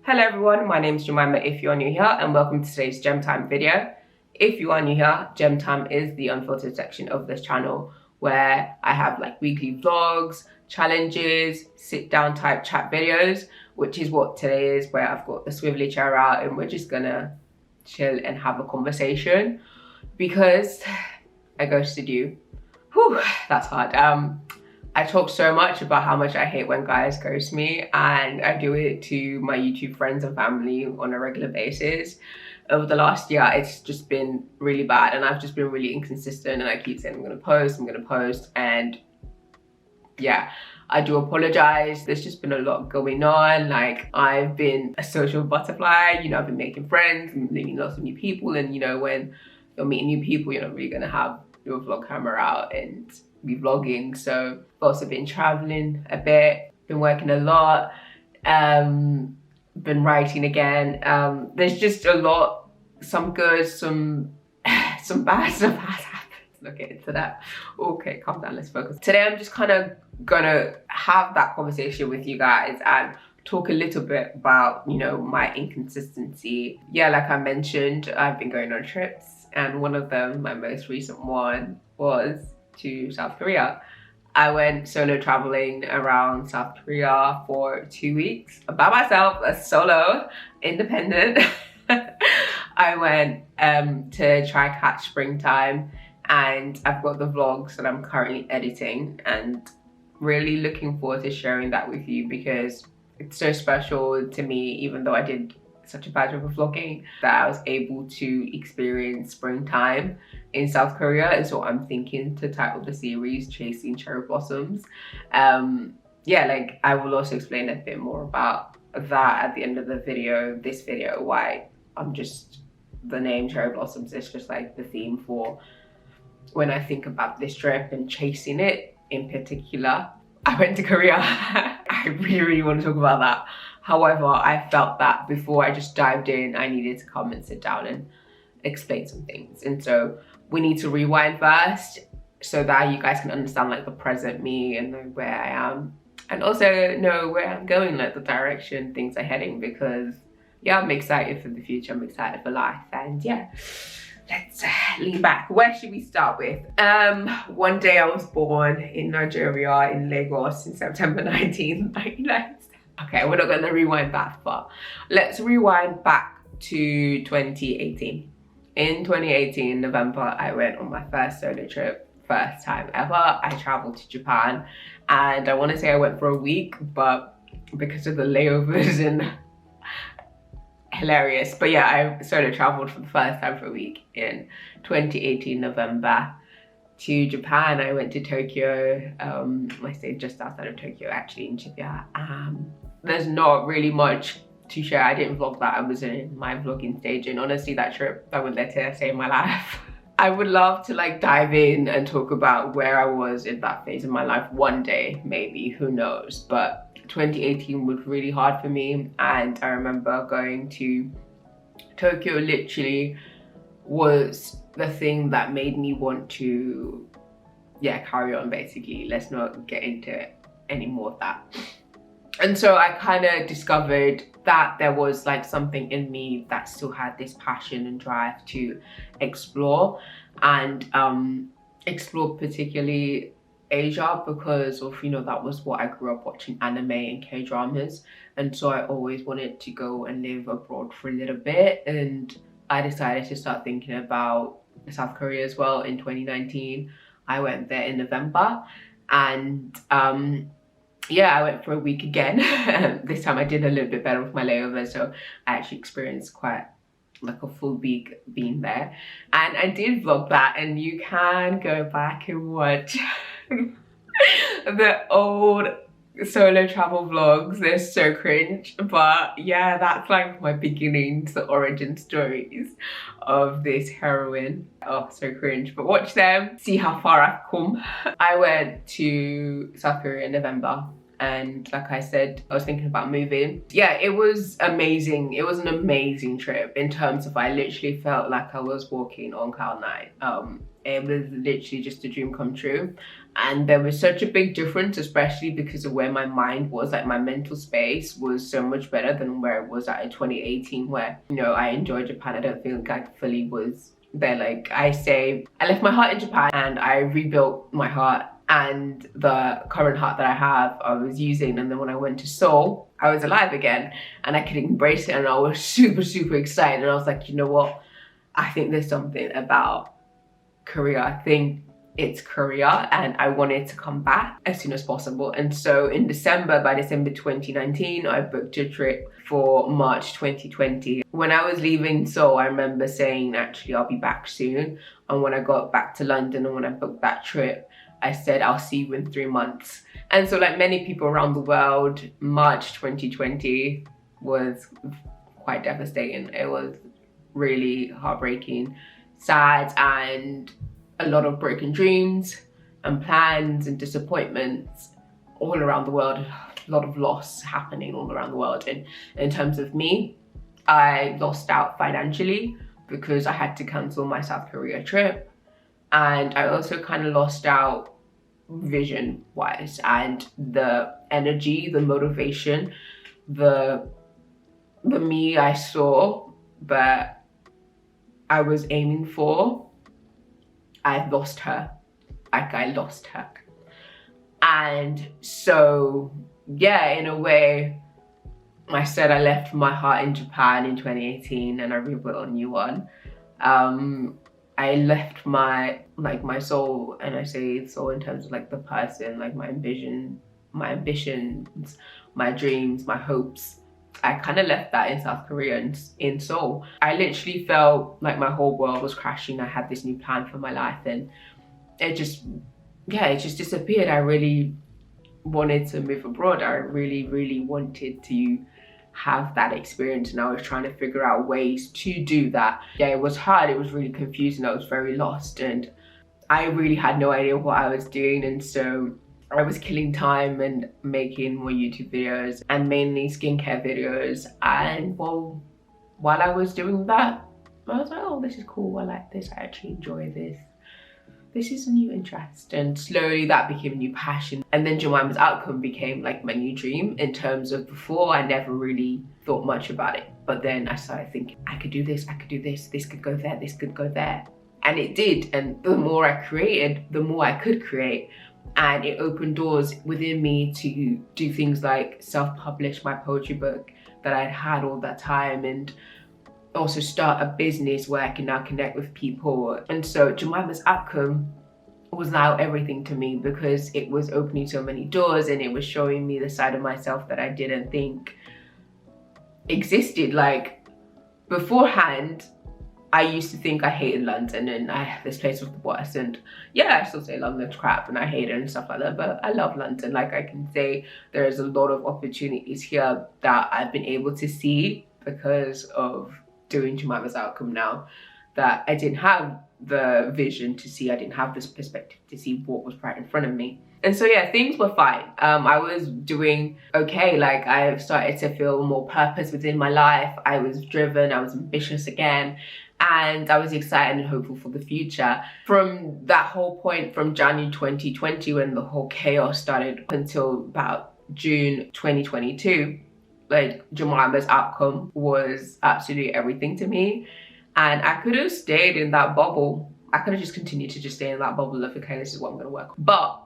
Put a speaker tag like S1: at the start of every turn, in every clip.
S1: Hello everyone, my name is Jemima if you are new here, and welcome to today's GemTime video. If you are new here, GemTime is the unfiltered section of this channel where I have like weekly vlogs, challenges, sit down type chat videos, which is what today is, where I've got the swivelly chair out and we're just gonna chill and have a conversation because I ghosted you. Whew, that's hard. I talk so much about how much I hate when guys ghost me, and I do it to my YouTube friends and family on a regular basis. Over the last year, it's just been really bad, and I've just been really inconsistent, and I keep saying I'm gonna post, and yeah, I do apologize. There's just been a lot going on. Like, I've been a social butterfly, you know, I've been making friends and meeting lots of new people, and you know, when you're meeting new people, you're not really gonna have your vlog camera out and be vlogging. So I've also been traveling a bit, been working a lot, been writing again. There's just a lot, some good, some bad stuff has happened. Look into that. Okay, calm down, let's focus. Today I'm just kind of gonna have that conversation with you guys and talk a little bit about, you know, my inconsistency. Yeah, like I mentioned, I've been going on trips, and one of them, my most recent one, was to South Korea. I went solo traveling around South Korea for 2 weeks by myself, a solo, independent. I went to try catch springtime, and I've got the vlogs that I'm currently editing and really looking forward to sharing that with you because it's so special to me, even though I did such a bad job of vlogging, that I was able to experience springtime in South Korea. And so I'm thinking to title the series Chasing Cherry Blossoms. Yeah, like I will also explain a bit more about that at the end of the video, this video, why the name Cherry Blossoms is just like the theme for when I think about this trip and chasing it in particular. I went to Korea. I really want to talk about that. However, I felt that before I just dived in, I needed to come and sit down and explain some things. And so we need to rewind first so that you guys can understand like the present me and know where I am, and also know where I'm going, like the direction things are heading, because yeah, I'm excited for the future, I'm excited for life, and yeah, let's lean back. Where should we start with? One day I was born in Nigeria, in Lagos, in September 1999. Okay, we're not gonna rewind that far. Let's rewind back to 2018. In 2018, November, I went on my first solo trip, first time ever. I traveled to Japan, and I wanna say I went for a week, but because of the layovers and hilarious. But yeah, I solo traveled for the first time for a week in 2018, November, to Japan. I went to Tokyo. I stayed just outside of Tokyo, actually, in Shibuya. There's not really much to share. I didn't vlog that. I was in my vlogging stage, and honestly, that trip, I would let it save my life. I would love to like dive in and talk about where I was in that phase of my life one day, maybe, who knows. But 2018 was really hard for me, and I remember going to Tokyo literally was the thing that made me want to, yeah, carry on basically. Let's not get into any more of that. And so I kind of discovered that there was like something in me that still had this passion and drive to explore, and explore particularly Asia, because of, you know, that was what I grew up watching, anime and K-dramas. And so I always wanted to go and live abroad for a little bit, and I decided to start thinking about South Korea as well in 2019. I went there in November, and yeah, I went for a week again. This time I did a little bit better with my layover, so I actually experienced quite like a full week being there. And I did vlog that, and you can go back and watch the old solo travel vlogs. They're so cringe, but yeah, that's like my beginnings, the origin stories of this heroine. Oh, so cringe, but watch them, see how far I've come. I went to South Korea in November, and like I said, I was thinking about moving. Yeah, it was amazing. It was an amazing trip in terms of I literally felt like I was walking on cloud nine. it was literally just a dream come true. And there was such a big difference, especially because of where my mind was. Like, my mental space was so much better than where it was at in 2018, where, you know, I enjoyed Japan. I don't feel like I fully was there. Like I say, I left my heart in Japan and I rebuilt my heart, and the current heart that I have I was using. And then when I went to Seoul, I was alive again and I could embrace it, and I was super excited. And I was like, you know what, I think there's something about Korea. I think it's Korea, and I wanted to come back as soon as possible. And so in December, by December 2019, I booked a trip for March 2020. When I was leaving Seoul, I remember saying, actually, I'll be back soon. And when I got back to London and when I booked that trip, I said, I'll see you in 3 months. And so, like many people around the world, March 2020 was quite devastating. It was really heartbreaking, sad, and a lot of broken dreams and plans and disappointments all around the world. A lot of loss happening all around the world. And in terms of me, I lost out financially because I had to cancel my South Korea trip. And I also kind of lost out vision wise, and the energy, the motivation, the me I saw that I was aiming for, I lost her. Like, I lost her. And so, yeah, in a way, I said I left my heart in Japan in 2018 and I rebuilt a new one. I left my soul, and I say soul in terms of like the person, like my ambitions, my dreams, my hopes. I kind of left that in South Korea and in Seoul. I literally felt like my whole world was crashing. I had this new plan for my life, and it just disappeared. I really wanted to move abroad. I really wanted to have that experience, and I was trying to figure out ways to do that. Yeah, it was hard. It was really confusing. I was very lost, and I really had no idea what I was doing. And so I was killing time and making more YouTube videos, and mainly skincare videos. And while I was doing that, I was like, oh, this is cool. I like this. I actually enjoy this. This is a new interest. And slowly that became a new passion. And then Jemima's Outcome became like my new dream, in terms of before I never really thought much about it. But then I started thinking, I could do this, I could do this, this could go there, this could go there. And it did. And the more I created, the more I could create. And it opened doors within me to do things like self-publish my poetry book that I'd had all that time, and also start a business where I can now connect with people. And so Jemima's Outcome was now everything to me, because it was opening so many doors, and it was showing me the side of myself that I didn't think existed. Like, beforehand, I used to think I hated London, and this place was the worst. And yeah, I still say London's crap and I hate it and stuff like that, but I love London. Like, I can say there is a lot of opportunities here that I've been able to see because of doing Jemima's Outcome now, that I didn't have the vision to see. I didn't have this perspective to see what was right in front of me. And so yeah, things were fine. I was doing okay. Like, I started to feel more purpose within my life. I was driven, I was ambitious again, and I was excited and hopeful for the future. From that whole point, from January 2020, when the whole chaos started, until about June 2022, like, Jemima's Outcome was absolutely everything to me. And I could have stayed in that bubble. I could have just continued to just stay in that bubble of, okay, this is what I'm gonna work on. But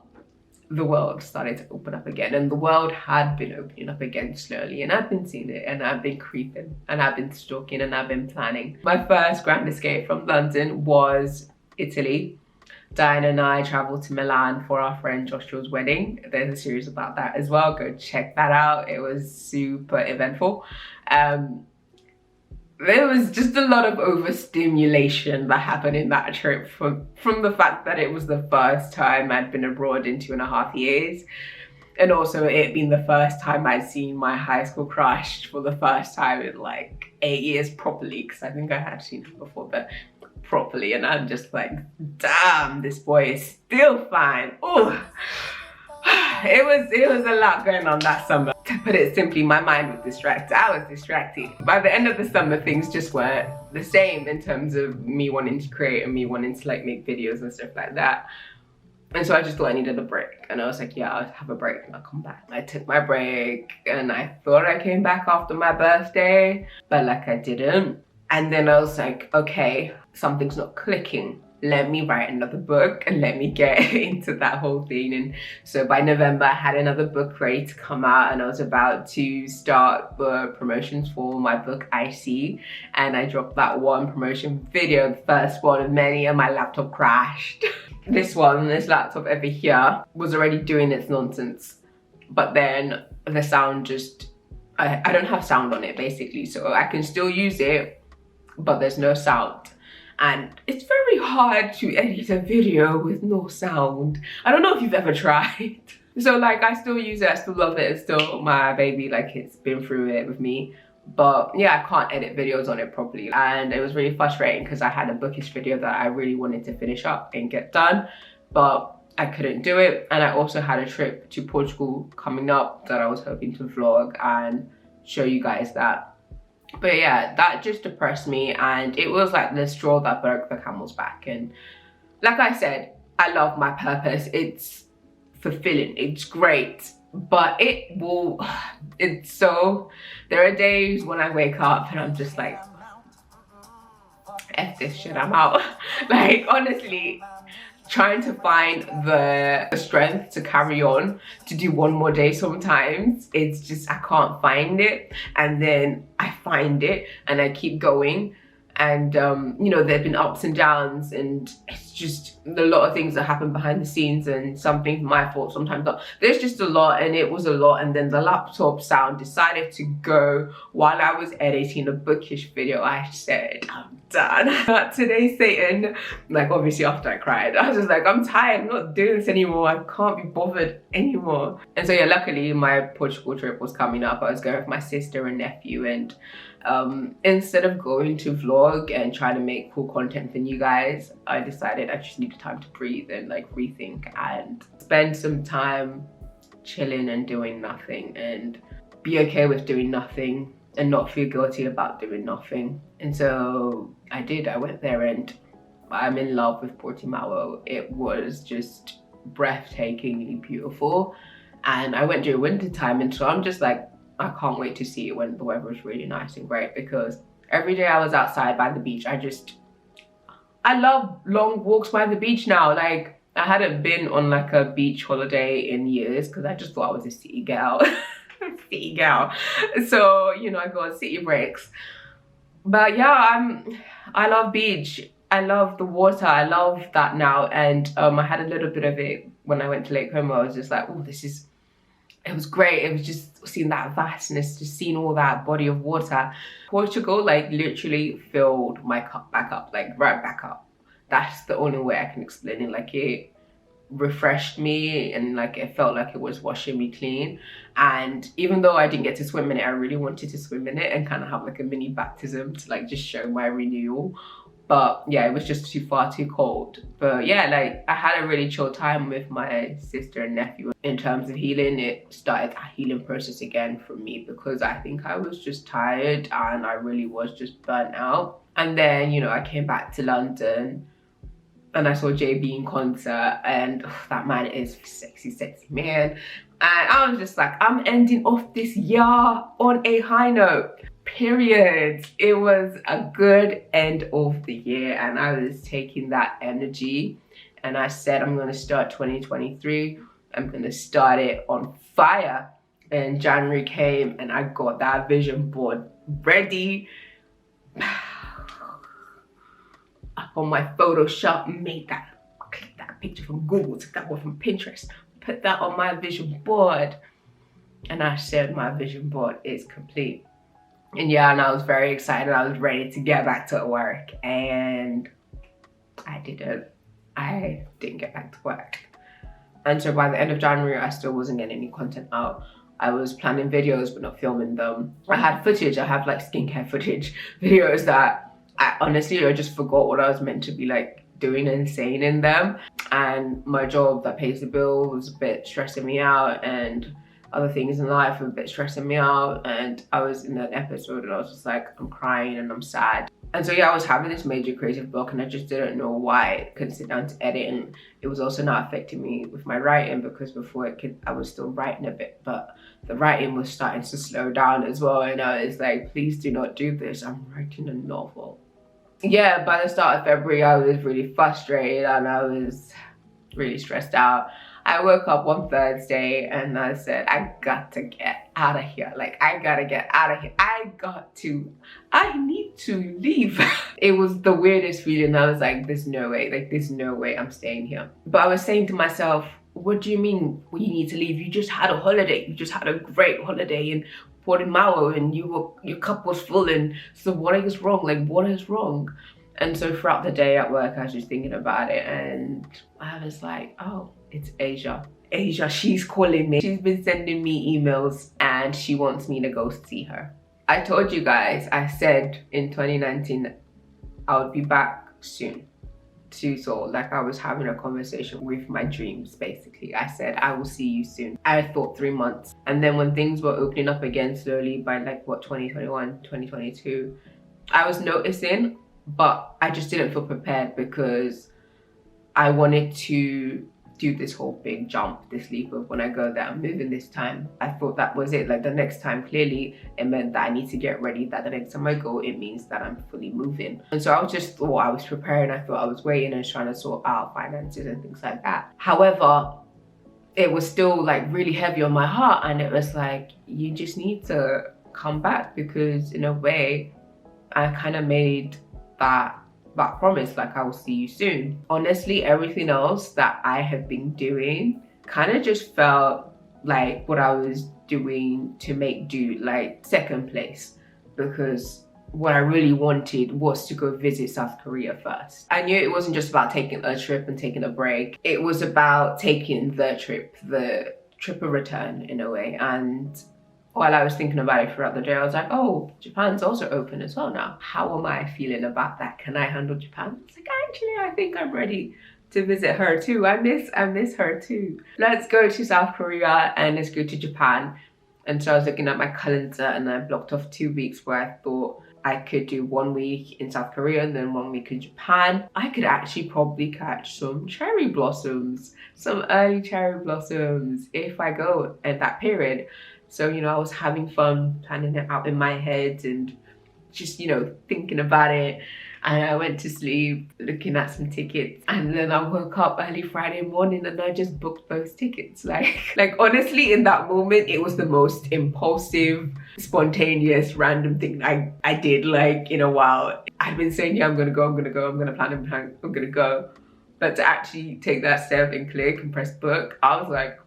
S1: the world started to open up again, and the world had been opening up again slowly, and I've been seeing it, and I've been creeping, and I've been stalking, and I've been planning. My first grand escape from London was Italy. Diana and I traveled to Milan for our friend Joshua's wedding. There's a series about that as well. Go check that out. It was super eventful. There was just a lot of overstimulation that happened in that trip, from the fact that it was the first time I'd been abroad in 2.5 years. And also it being the first time I'd seen my high school crush for the first time in like 8 years properly, because I think I had seen him before, but properly. And I'm just like, damn, this boy is still fine. Oh, it was a lot going on that summer. To put it simply, my mind was distracted. I was distracted. By the end of the summer, things just weren't the same in terms of me wanting to create and me wanting to like make videos and stuff like that. And so I just thought I needed a break. And I was like, yeah, I'll have a break and I'll come back. I took my break and I thought I came back after my birthday, but like I didn't. And then I was like, okay, something's not clicking. Let me write another book and let me get into that whole thing. And so by November, I had another book ready to come out and I was about to start the promotions for my book, I See. And I dropped that one promotion video, the first one of many, and my laptop crashed. This laptop over here was already doing its nonsense. But then the sound just, I don't have sound on it basically. So I can still use it, but there's no sound. And it's very hard to edit a video with no sound. I don't know if you've ever tried. So like, I still use it, I still love it. It's still my baby, like it's been through it with me. But yeah, I can't edit videos on it properly. And it was really frustrating because I had a bookish video that I really wanted to finish up and get done, but I couldn't do it. And I also had a trip to Portugal coming up that I was hoping to vlog and show you guys that. But yeah, that just depressed me, and it was like the straw that broke the camel's back. And like I said, I love my purpose. It's fulfilling, it's great, but there are days when I wake up and I'm just like, F this shit, I'm out. Like honestly, trying to find the strength to carry on, to do one more day sometimes, it's just, I can't find it. And then I find it and I keep going. And you know, there've been ups and downs, and it's just a lot of things that happen behind the scenes, and some things my fault, sometimes not. There's just a lot, and it was a lot. And then the laptop sound decided to go while I was editing a bookish video. I said, I'm done. But today, Satan, like obviously after I cried, I was just like, I'm tired, I'm not doing this anymore. I can't be bothered anymore. And so yeah, luckily my Portugal trip was coming up. I was going with my sister and nephew, and instead of going to vlog and try to make cool content for you guys, I decided I just needed time to breathe and like rethink and spend some time chilling and doing nothing, and be okay with doing nothing and not feel guilty about doing nothing. And so I did. I went there and I'm in love with Portimão. It was just breathtakingly beautiful, and I went during winter time, and so I'm just like, I can't wait to see it when the weather is really nice and great, because every day I was outside by the beach, I love long walks by the beach now. Like I hadn't been on like a beach holiday in years because I just thought I was a city girl. City girl. So, you know, I go on city breaks. But yeah, I love beach. I love the water. I love that now. And I had a little bit of it when I went to Lake Como. I was just like, oh, it was great. It was just seeing that vastness, just seeing all that body of water. Portugal like literally filled my cup back up, like right back up. That's the only way I can explain it. Like it refreshed me, and like it felt like it was washing me clean. And even though I didn't get to swim in it, I really wanted to swim in it and kind of have like a mini baptism to like just show my renewal. But yeah, it was just too cold. But yeah, like I had a really chill time with my sister and nephew. In terms of healing, it started a healing process again for me, because I think I was just tired and I really was just burnt out. And then, you know, I came back to London and I saw JB in concert, and that man is sexy man. And I was just like, I'm ending off this year on a high note. Period. It was a good end of the year, and I was taking that energy, and I said, I'm going to start 2023. I'm going to start it on fire. And January came and I got that vision board ready. Up on my Photoshop, click that picture from Google, took that one from Pinterest, put that on my vision board, and I said my vision board is complete. And yeah, and I was very excited. I was ready to get back to work, and I didn't get back to work. And so by the end of January, I still wasn't getting any content out. I was planning videos but not filming them. I had footage, I have like skincare footage videos that I honestly just forgot what I was meant to be like doing and saying in them. And my job that pays the bill was a bit stressing me out, and other things in life were a bit stressing me out, and I was in that episode and I was just like, I'm crying and I'm sad. And so yeah, I was having this major creative block and I just didn't know why. I couldn't sit down to edit, and it was also not affecting me with my writing, because before I was still writing a bit, but the writing was starting to slow down as well, and I was like, please do not do this, I'm writing a novel. Yeah, by the start of February, I was really frustrated and I was really stressed out. I woke up one Thursday and I said, I got to get out of here. Like, I gotta get out of here. I need to leave. It was the weirdest feeling. I was like, there's no way, like, there's no way I'm staying here. But I was saying to myself, what do you mean you need to leave? You just had a holiday. You just had a great holiday in Portimão and your cup was full, and so what is wrong? Like, what is wrong? And so throughout the day at work, I was just thinking about it, and I was like, oh, it's Asia. Asia, she's calling me. She's been sending me emails and she wants me to go see her. I told you guys, I said in 2019, I would be back soon to Seoul. Like, I was having a conversation with my dreams, basically. I said, I will see you soon. I thought 3 months. And then when things were opening up again slowly by like, what, 2021, 2022, I was noticing, but I just didn't feel prepared because I wanted to do this whole big jump, this leap of when I go there, I'm moving this time. I thought that was it. Like, the next time, clearly it meant that I need to get ready, that the next time I go, it means that I'm fully moving. And so I just thought I was preparing. I thought I was waiting and trying to sort out finances and things like that. However, it was still like really heavy on my heart, and it was like, you just need to come back, because in a way, I kind of made that promise, like, I will see you soon. Honestly, everything else that I have been doing kind of just felt like what I was doing to make do, like, second place, because what I really wanted was to go visit South Korea first. I knew it wasn't just about taking a trip and taking a break. It was about taking the trip of return in a way. And while I was thinking about it throughout the day, I was like, oh, Japan's also open as well now. How am I feeling about that? Can I handle Japan? It's like, actually, I think I'm ready to visit her too. I miss her too. Let's go to South Korea and let's go to Japan. And so I was looking at my calendar and I blocked off 2 weeks where I thought I could do 1 week in South Korea and then 1 week in Japan. I could actually probably catch some cherry blossoms, some early cherry blossoms if I go at that period. So, you know, I was having fun planning it out in my head and just, you know, thinking about it. And I went to sleep looking at some tickets, and then I woke up early Friday morning and I just booked those tickets. Like honestly, in that moment, it was the most impulsive, spontaneous, random thing I did like in a while. I'd been saying, yeah, I'm gonna go, I'm gonna plan, I'm gonna go. But to actually take that step and click and press book, I was like,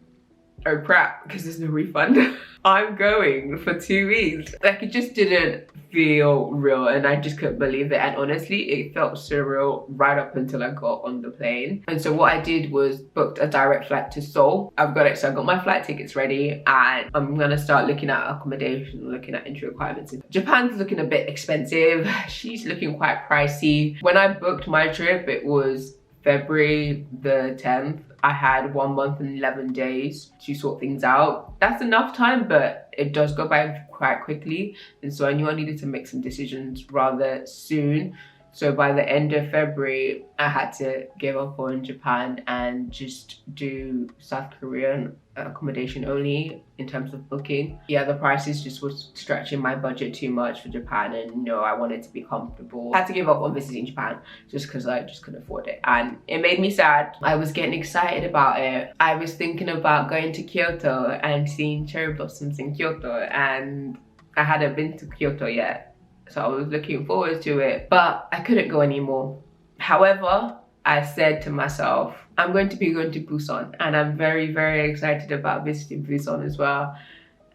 S1: oh crap, because there's no refund. I'm going for 2 weeks. Like, it just didn't feel real and I just couldn't believe it. And honestly, it felt surreal right up until I got on the plane. And so what I did was booked a direct flight to Seoul. I've got it, so I got my flight tickets ready and I'm gonna start looking at accommodation, looking at entry requirements. Japan's looking a bit expensive. She's looking quite pricey. When I booked my trip, it was February the 10th. I had 1 month and 11 days to sort things out. That's enough time, but it does go by quite quickly. And so I knew I needed to make some decisions rather soon. So by the end of February, I had to give up on Japan and just do South Korean accommodation only in terms of booking. Yeah, the prices just was stretching my budget too much for Japan, and no, I wanted to be comfortable. I had to give up on visiting Japan just because I just couldn't afford it. And it made me sad. I was getting excited about it. I was thinking about going to Kyoto and seeing cherry blossoms in Kyoto, and I hadn't been to Kyoto yet. So I was looking forward to it, but I couldn't go anymore. However, I said to myself, I'm going to be going to Busan, and I'm very, very excited about visiting Busan as well.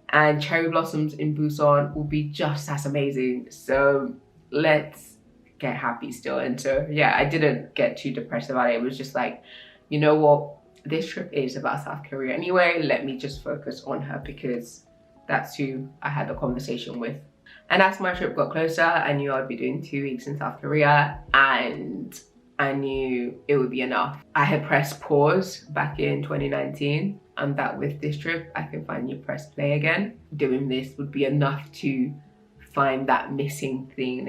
S1: And cherry blossoms in Busan will be just as amazing. So let's get happy still. And so, yeah, I didn't get too depressed about it. It was just like, you know what? This trip is about South Korea anyway. Let me just focus on her because that's who I had the conversation with. And as my trip got closer, I knew I'd be doing 2 weeks in South Korea, and I knew it would be enough. I had pressed pause back in 2019, and that with this trip, I can finally press play again. Doing this would be enough to find that missing thing,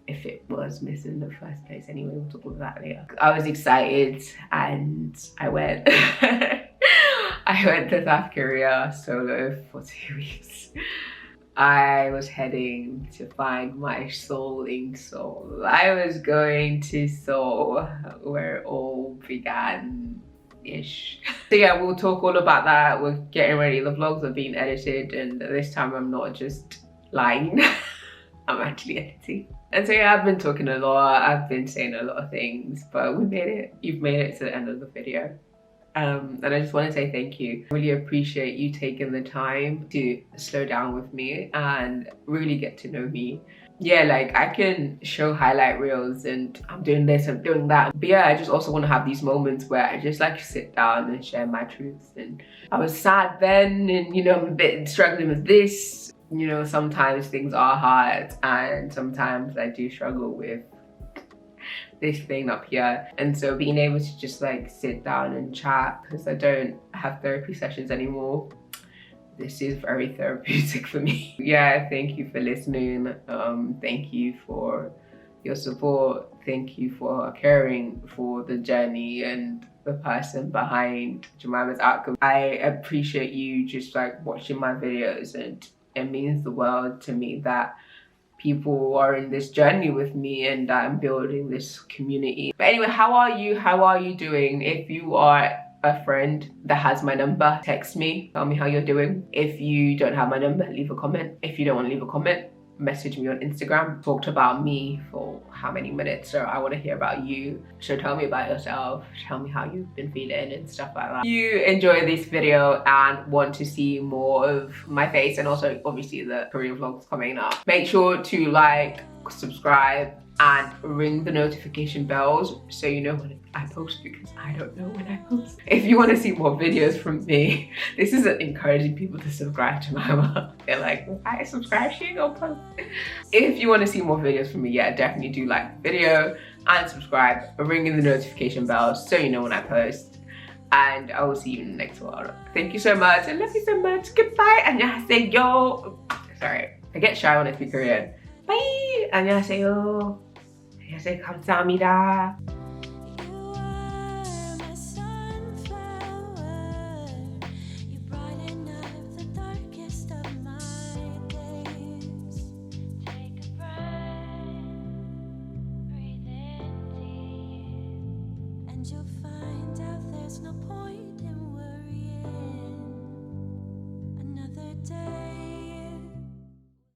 S1: if it was missing in the first place. Anyway, we'll talk about that later. I was excited and I went. I went to South Korea solo for 2 weeks. I was heading to find my soul in Seoul. I was going to Seoul, where it all began-ish. So yeah, we'll talk all about that. We're getting ready. The vlogs are being edited, and this time I'm not just lying. I'm actually editing. And so yeah, I've been talking a lot. I've been saying a lot of things, but we made it. You've made it to the end of the video. And I just want to say thank you. I really appreciate you taking the time to slow down with me and really get to know me. Yeah, like I can show highlight reels and I'm doing this, I'm doing that. But yeah, I just also want to have these moments where I just like sit down and share my truths. And I was sad then, and you know, I'm a bit struggling with this. You know, sometimes things are hard and sometimes I do struggle with this thing up here, and so being able to just like sit down and chat, because I don't have therapy sessions anymore, this is very therapeutic for me. Yeah, thank you for listening. Thank you for your support. Thank you for caring for the journey and the person behind Jemima's outcome. I appreciate you just like watching my videos, and it means the world to me that people are in this journey with me and I'm building this community. But anyway, how are you? How are you doing? If you are a friend that has my number, text me, tell me how you're doing. If you don't have my number, leave a comment. If you don't want to leave a comment, message me on Instagram. Talked about me for how many minutes, so I want to hear about you. So tell me about yourself, tell me how you've been feeling and stuff like that. If you enjoy this video and want to see more of my face, and also obviously the Korean vlogs coming up, make sure to like, subscribe, and ring the notification bells so you know when I post, because I don't know when I post. If you want to see more videos from me, this isn't encouraging people to subscribe to my mom. They're like, why subscribe? She ain't gonna post. If you want to see more videos from me, yeah, definitely do like the video and subscribe, ringing the notification bells so you know when I post. And I will see you in the next one. Thank you so much. I love you so much. Goodbye. 안녕하세요. Sorry, I get shy when I speak Korean. Bye. 안녕하세요. 안녕하세요. 감사합니다.
S2: You'll find out there's no point